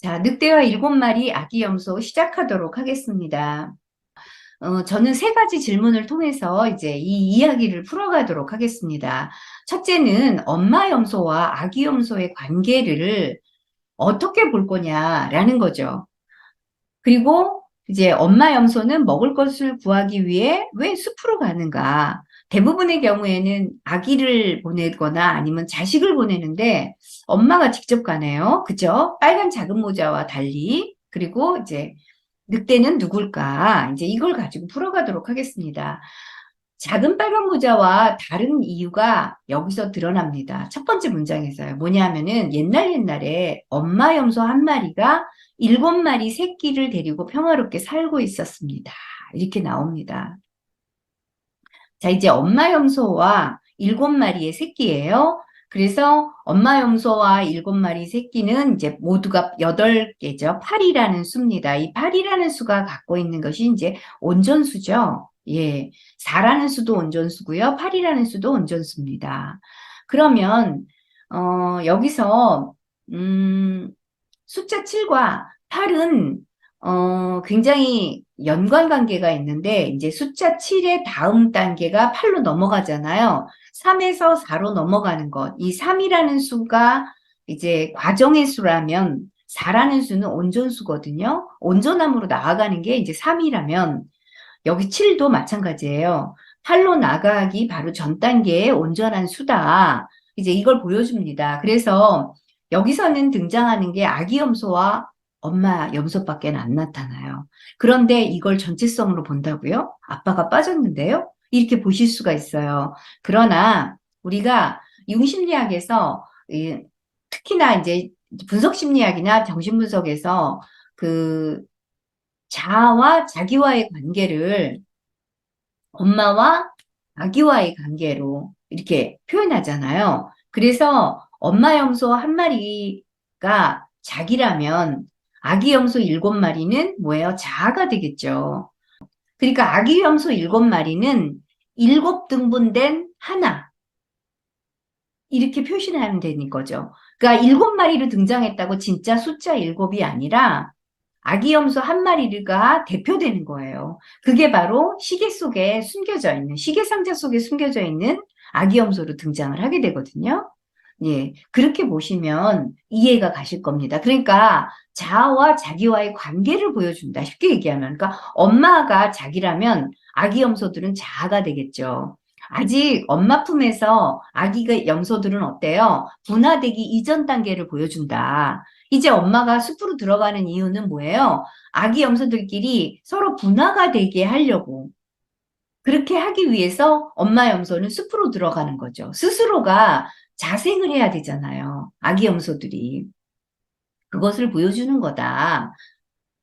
자, 늑대와 7마리 아기 염소 시작하도록 하겠습니다. 저는 세 가지 질문을 통해서 이제 이 이야기를 풀어가도록 하겠습니다. 첫째는 엄마 염소와 아기 염소의 관계를 어떻게 볼 거냐라는 거죠. 그리고 이제 엄마 염소는 먹을 것을 구하기 위해 왜 숲으로 가는가? 대부분의 경우에는 아기를 보내거나 아니면 자식을 보내는데 엄마가 직접 가네요. 그죠? 빨간 작은 모자와 달리. 그리고 이제 늑대는 누굴까? 이제 이걸 가지고 풀어가도록 하겠습니다. 작은 빨간 모자와 다른 이유가 여기서 드러납니다. 첫 번째 문장에서요. 뭐냐면은 옛날에 엄마 염소 한 마리가 7마리 새끼를 데리고 평화롭게 살고 있었습니다. 이렇게 나옵니다. 자, 이제 엄마 염소와 7마리의 새끼예요. 그래서 엄마 염소와 7마리 새끼는 이제 모두가 8개죠. 8이라는 수입니다. 이 8이라는 수가 갖고 있는 것이 이제 온전수죠. 예. 4라는 수도 온전수고요. 8이라는 수도 온전수입니다. 그러면 여기서 숫자 7과 8은 굉장히 연관관계가 있는데 이제 숫자 7의 다음 단계가 8로 넘어가잖아요. 3에서 4로 넘어가는 것. 이 3이라는 수가 이제 과정의 수라면 4라는 수는 온전수거든요. 온전함으로 나아가는 게 이제 3이라면 여기 7도 마찬가지예요. 8로 나가기 바로 전 단계의 온전한 수다. 이제 이걸 보여줍니다. 그래서 여기서는 등장하는 게 아기 염소와 엄마 염소밖에 안 나타나요. 그런데 이걸 전체성으로 본다고요? 아빠가 빠졌는데요? 이렇게 보실 수가 있어요. 그러나 우리가 융심리학에서 특히나 이제 분석심리학이나 정신분석에서 그 자아와 자기와의 관계를 엄마와 아기와의 관계로 이렇게 표현하잖아요. 그래서 엄마 염소 한 마리가 자기라면 아기 염소 7마리는 뭐예요? 자아가 되겠죠. 그러니까 아기 염소 7마리는 7등분된 하나 이렇게 표시를 하면 되는 거죠. 그러니까 7마리로 등장했다고 진짜 숫자 7이 아니라 아기 염소 한 마리가 대표되는 거예요. 그게 바로 시계 속에 숨겨져 있는, 시계 상자 속에 숨겨져 있는 아기 염소로 등장을 하게 되거든요. 예, 그렇게 보시면 이해가 가실 겁니다. 그러니까 자아와 자기와의 관계를 보여준다. 쉽게 얘기하면. 그러니까 엄마가 자기라면 아기 염소들은 자아가 되겠죠. 아직 엄마 품에서 아기가 염소들은 어때요? 분화되기 이전 단계를 보여준다. 이제 엄마가 숲으로 들어가는 이유는 뭐예요? 아기 염소들끼리 서로 분화가 되게 하려고. 그렇게 하기 위해서 엄마 염소는 숲으로 들어가는 거죠. 스스로가 자생을 해야 되잖아요. 아기 염소들이. 그것을 보여주는 거다.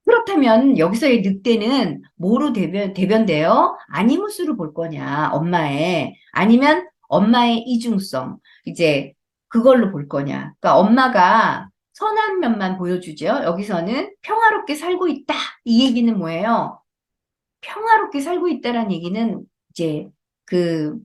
그렇다면 여기서의 늑대는 뭐로 대변돼요? 아니무스로 볼 거냐, 엄마의. 아니면 엄마의 이중성. 이제 그걸로 볼 거냐. 그러니까 엄마가 선한 면만 보여주죠. 여기서는 평화롭게 살고 있다. 이 얘기는 뭐예요? 평화롭게 살고 있다라는 얘기는 이제 그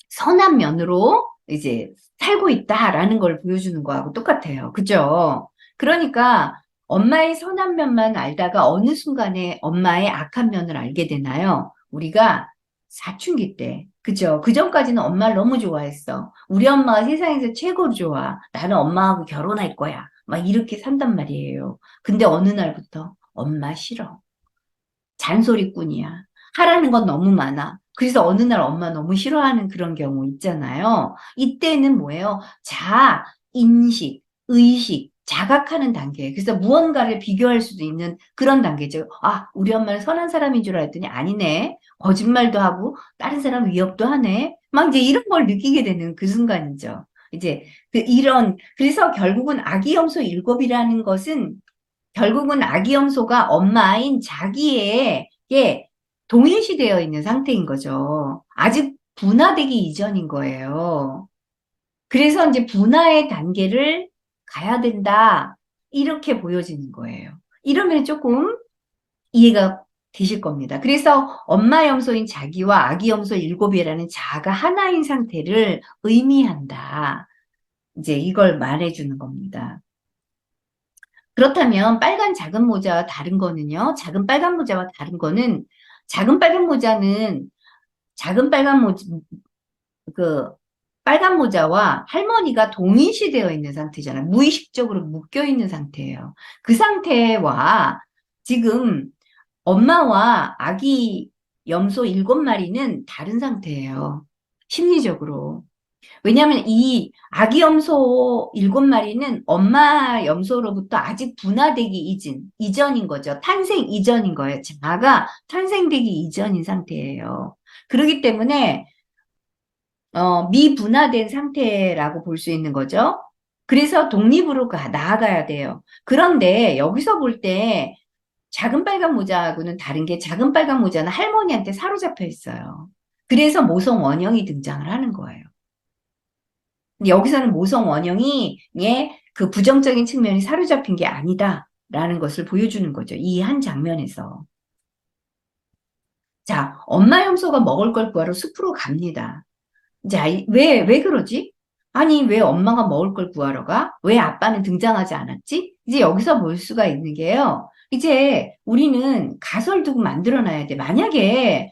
선한 면으로 이제 살고 있다라는 걸 보여주는 거하고 똑같아요. 그죠? 그러니까 엄마의 선한 면만 알다가 어느 순간에 엄마의 악한 면을 알게 되나요? 우리가 사춘기 때. 그죠? 그 전까지는 엄마를 너무 좋아했어. 우리 엄마가 세상에서 최고로 좋아. 나는 엄마하고 결혼할 거야. 막 이렇게 산단 말이에요. 근데 어느 날부터 엄마 싫어. 잔소리꾼이야. 하라는 건 너무 많아. 그래서 어느 날 엄마 너무 싫어하는 그런 경우 있잖아요. 이때는 뭐예요? 자아, 인식, 의식, 자각하는 단계. 그래서 무언가를 비교할 수도 있는 그런 단계죠. 아, 우리 엄마는 선한 사람인 줄 알았더니 아니네. 거짓말도 하고 다른 사람 위협도 하네. 막 이제 이런 걸 느끼게 되는 그 순간이죠. 이제 그래서 결국은 아기 염소 7이라는 것은 결국은 아기 염소가 엄마인 자기에게 동일시되어 있는 상태인 거죠. 아직 분화되기 이전인 거예요. 그래서 이제 분화의 단계를 가야 된다. 이렇게 보여지는 거예요. 이러면 조금 이해가 되실 겁니다. 그래서 엄마 염소인 자기와 아기 염소 7이라는 자아가 하나인 상태를 의미한다. 이제 이걸 말해주는 겁니다. 그렇다면 빨간 작은 모자와 다른 거는요. 작은 빨간 모자와 다른 거는 작은 빨간 모자는 작은 빨간 모자 그 빨간 모자와 할머니가 동일시되어 있는 상태잖아요. 무의식적으로 묶여 있는 상태예요. 그 상태와 지금 엄마와 아기 염소 7마리는 다른 상태예요. 심리적으로. 왜냐하면 이 아기 염소 7마리는 엄마 염소로부터 아직 분화되기 이전인 거죠. 탄생 이전인 거예요. 자아가 탄생되기 이전인 상태예요. 그렇기 때문에 미분화된 상태라고 볼 수 있는 거죠. 그래서 독립으로 나아가야 돼요. 그런데 여기서 볼 때 작은 빨간 모자하고는 다른 게 작은 빨간 모자는 할머니한테 사로잡혀 있어요. 그래서 모성 원형이 등장을 하는 거예요. 근데 여기서는 모성 원형이 그 부정적인 측면이 사로잡힌 게 아니다라는 것을 보여주는 거죠. 이 한 장면에서. 자, 엄마 염소가 먹을 걸 구하러 숲으로 갑니다. 자, 왜 그러지? 아니, 왜 엄마가 먹을 걸 구하러 가? 왜 아빠는 등장하지 않았지? 이제 여기서 볼 수가 있는 게요. 이제 우리는 가설도 만들어 놔야 돼. 만약에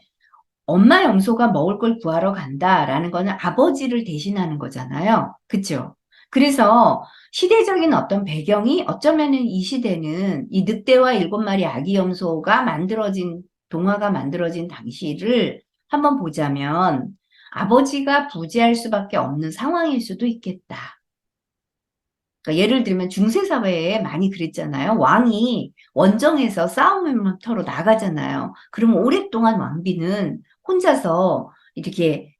엄마 염소가 먹을 걸 구하러 간다라는 거는 아버지를 대신하는 거잖아요. 그쵸? 그래서 시대적인 어떤 배경이 어쩌면은 이 시대는 이 늑대와 7마리 아기 염소가 동화가 만들어진 당시를 한번 보자면 아버지가 부재할 수밖에 없는 상황일 수도 있겠다. 그러니까 예를 들면 중세사회에 많이 그랬잖아요. 왕이 원정에서 싸움터로 나가잖아요. 그러면 오랫동안 왕비는 혼자서 이렇게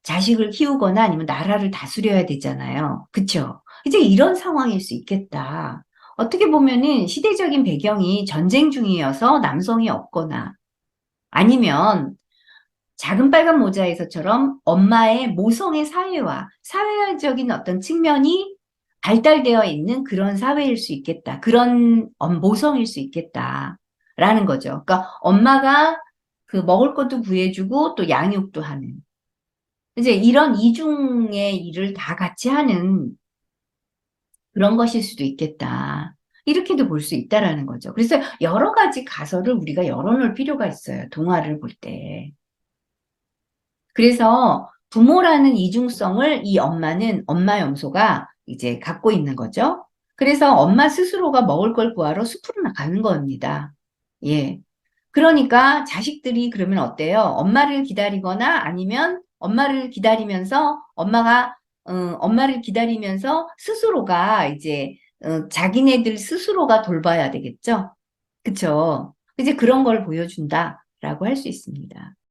자식을 키우거나 아니면 나라를 다스려야 되잖아요. 그쵸? 이제 이런 상황일 수 있겠다. 어떻게 보면은 시대적인 배경이 전쟁 중이어서 남성이 없거나 아니면 작은 빨간 모자에서처럼 엄마의 모성의 사회적인 어떤 측면이 발달되어 있는 그런 사회일 수 있겠다. 그런 모성일 수 있겠다. 라는 거죠. 그러니까 엄마가 그 먹을 것도 구해주고 또 양육도 하는. 이제 이런 이중의 일을 다 같이 하는 그런 것일 수도 있겠다. 이렇게도 볼 수 있다라는 거죠. 그래서 여러 가지 가설을 우리가 열어놓을 필요가 있어요. 동화를 볼 때. 그래서 부모라는 이중성을 이 엄마 염소가 이제 갖고 있는 거죠. 그래서 엄마 스스로가 먹을 걸 구하러 숲으로 나가는 겁니다. 예. 그러니까 자식들이 그러면 어때요? 엄마를 기다리거나 아니면 엄마를 기다리면서 스스로가 이제 자기네들 스스로가 돌봐야 되겠죠. 그쵸? 이제 그런 걸 보여준다라고 할 수 있습니다.